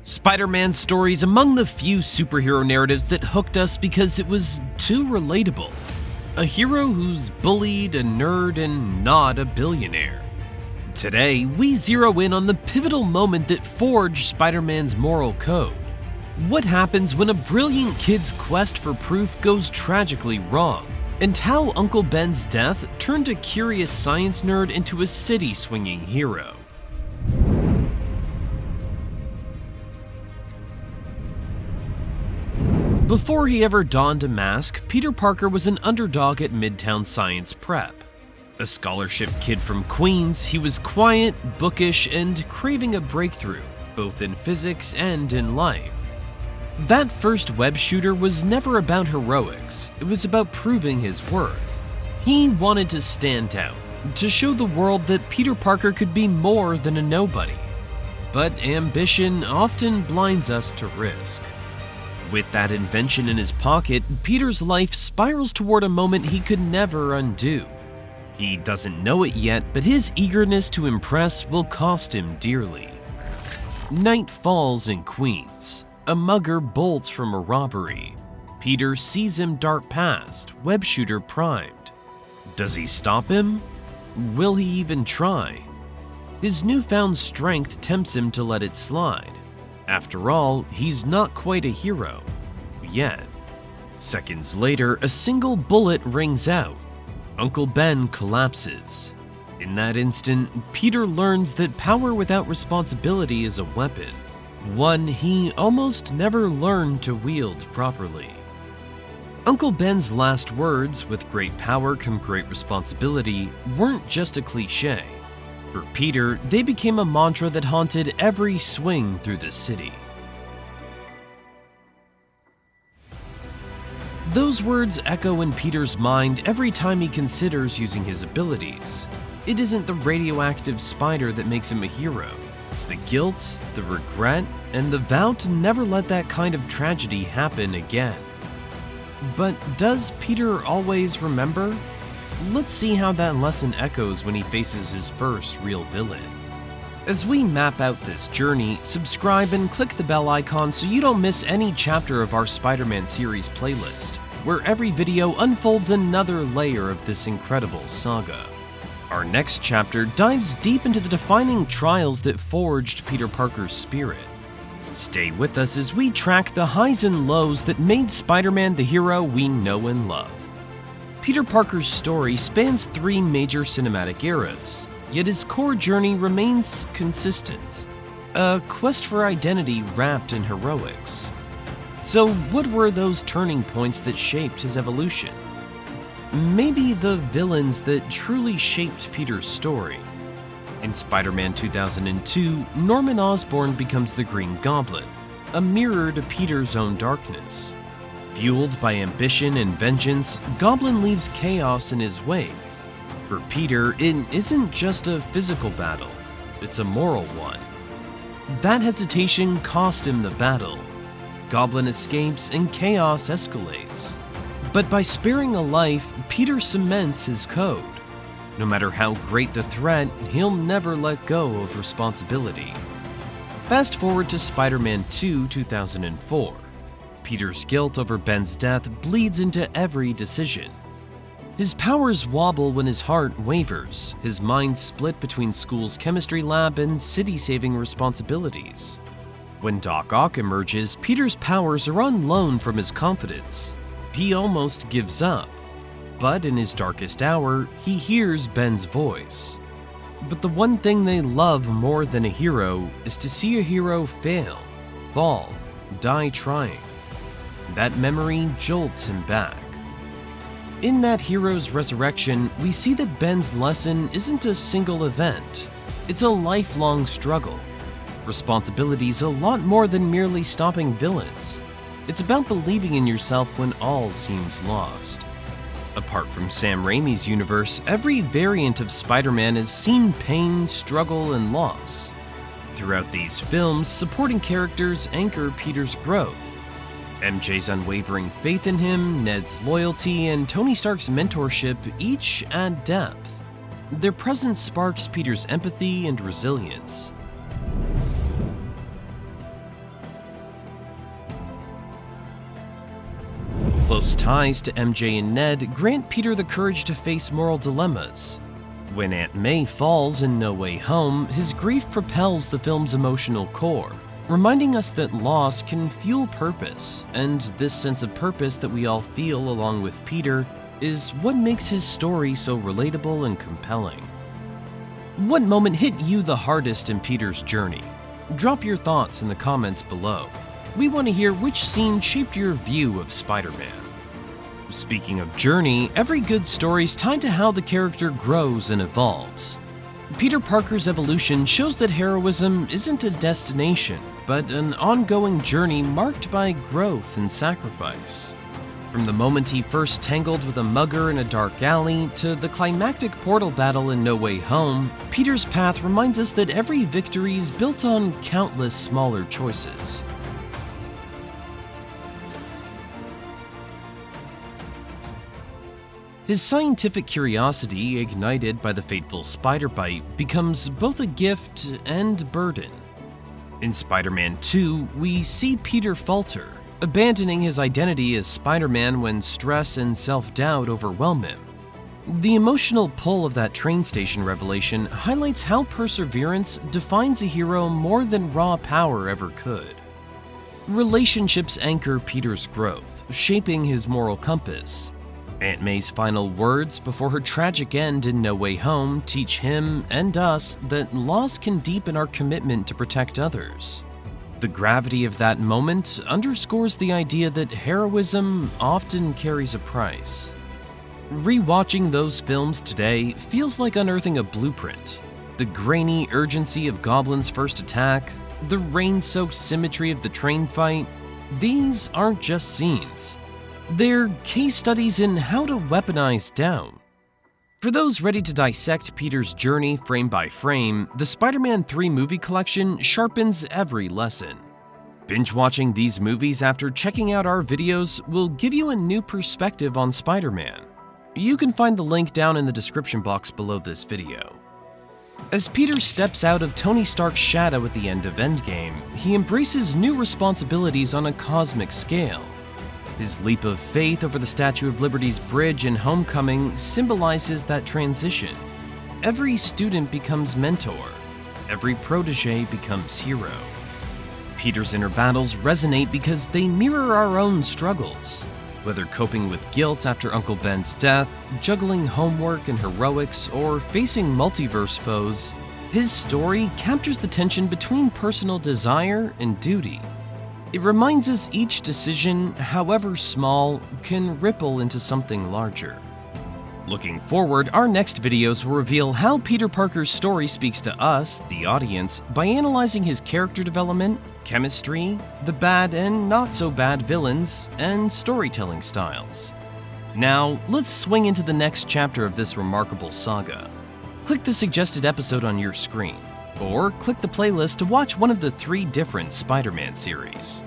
Spider-Man's story is among the few superhero narratives that hooked us because it was too relatable. A hero who's bullied, a nerd, and not a billionaire. Today, we zero in on the pivotal moment that forged Spider-Man's moral code. What happens when a brilliant kid's quest for proof goes tragically wrong, and how Uncle Ben's death turned a curious science nerd into a city-swinging hero. Before he ever donned a mask, Peter Parker was an underdog at Midtown Science Prep. A scholarship kid from Queens, he was quiet, bookish, and craving a breakthrough, both in physics and in life. That first web shooter was never about heroics, it was about proving his worth. He wanted to stand out, to show the world that Peter Parker could be more than a nobody. But ambition often blinds us to risk. With that invention in his pocket, Peter's life spirals toward a moment he could never undo. He doesn't know it yet, but his eagerness to impress will cost him dearly. Night falls in Queens. A mugger bolts from a robbery. Peter sees him dart past, web shooter primed. Does he stop him? Will he even try? His newfound strength tempts him to let it slide. After all, he's not quite a hero. Yet. Seconds later, a single bullet rings out. Uncle Ben collapses. In that instant, Peter learns that power without responsibility is a weapon, one he almost never learned to wield properly. Uncle Ben's last words, "with great power come great responsibility," weren't just a cliche. For Peter, they became a mantra that haunted every swing through the city. Those words echo in Peter's mind every time he considers using his abilities. It isn't the radioactive spider that makes him a hero. It's the guilt, the regret, and the vow to never let that kind of tragedy happen again. But does Peter always remember? Let's see how that lesson echoes when he faces his first real villain. As we map out this journey, subscribe and click the bell icon so you don't miss any chapter of our Spider-Man series playlist, where every video unfolds another layer of this incredible saga. Our next chapter dives deep into the defining trials that forged Peter Parker's spirit. Stay with us as we track the highs and lows that made Spider-Man the hero we know and love. Peter Parker's story spans 3 major cinematic eras, yet his core journey remains consistent. A quest for identity wrapped in heroics. So what were those turning points that shaped his evolution? Maybe the villains that truly shaped Peter's story. In Spider-Man 2002, Norman Osborn becomes the Green Goblin, a mirror to Peter's own darkness. Fueled by ambition and vengeance, Goblin leaves chaos in his wake. For Peter, it isn't just a physical battle, it's a moral one. That hesitation cost him the battle. Goblin escapes and chaos escalates. But by sparing a life, Peter cements his code. No matter how great the threat, he'll never let go of responsibility. Fast forward to Spider-Man 2, 2004. Peter's guilt over Ben's death bleeds into every decision. His powers wobble when his heart wavers, his mind split between school's chemistry lab and city-saving responsibilities. When Doc Ock emerges, Peter's powers are on loan from his confidence. He almost gives up. But in his darkest hour, he hears Ben's voice. But the one thing they love more than a hero is to see a hero fail, fall, die trying. That memory jolts him back. In that hero's resurrection, we see that Ben's lesson isn't a single event. It's a lifelong struggle. Responsibility's a lot more than merely stopping villains. It's about believing in yourself when all seems lost. Apart from Sam Raimi's universe, every variant of Spider-Man has seen pain, struggle, and loss. Throughout these films, supporting characters anchor Peter's growth. MJ's unwavering faith in him, Ned's loyalty, and Tony Stark's mentorship each add depth. Their presence sparks Peter's empathy and resilience. Close ties to MJ and Ned grant Peter the courage to face moral dilemmas. When Aunt May falls in No Way Home, his grief propels the film's emotional core, reminding us that loss can fuel purpose, and this sense of purpose that we all feel along with Peter is what makes his story so relatable and compelling. What moment hit you the hardest in Peter's journey? Drop your thoughts in the comments below. We want to hear which scene shaped your view of Spider-Man. Speaking of journey, every good story is tied to how the character grows and evolves. Peter Parker's evolution shows that heroism isn't a destination, but an ongoing journey marked by growth and sacrifice. From the moment he first tangled with a mugger in a dark alley to the climactic portal battle in No Way Home, Peter's path reminds us that every victory is built on countless smaller choices. His scientific curiosity, ignited by the fateful spider bite, becomes both a gift and burden. In Spider-Man 2, we see Peter falter, abandoning his identity as Spider-Man when stress and self-doubt overwhelm him. The emotional pull of that train station revelation highlights how perseverance defines a hero more than raw power ever could. Relationships anchor Peter's growth, shaping his moral compass. Aunt May's final words before her tragic end in No Way Home teach him and us that loss can deepen our commitment to protect others. The gravity of that moment underscores the idea that heroism often carries a price. Rewatching those films today feels like unearthing a blueprint. The grainy urgency of Goblin's first attack, the rain-soaked symmetry of the train fight, these aren't just scenes. They're case studies in how to weaponize doubt. For those ready to dissect Peter's journey frame by frame, the Spider-Man 3 movie collection sharpens every lesson. Binge-watching these movies after checking out our videos will give you a new perspective on Spider-Man. You can find the link down in the description box below this video. As Peter steps out of Tony Stark's shadow at the end of Endgame, he embraces new responsibilities on a cosmic scale. His leap of faith over the Statue of Liberty's bridge in Homecoming symbolizes that transition. Every student becomes mentor. Every protege becomes hero. Peter's inner battles resonate because they mirror our own struggles. Whether coping with guilt after Uncle Ben's death, juggling homework and heroics, or facing multiverse foes, his story captures the tension between personal desire and duty. It reminds us each decision, however small, can ripple into something larger. Looking forward, our next videos will reveal how Peter Parker's story speaks to us, the audience, by analyzing his character development, chemistry, the bad and not so bad villains, and storytelling styles. Now, let's swing into the next chapter of this remarkable saga. Click the suggested episode on your screen, or click the playlist to watch one of the 3 different Spider-Man series.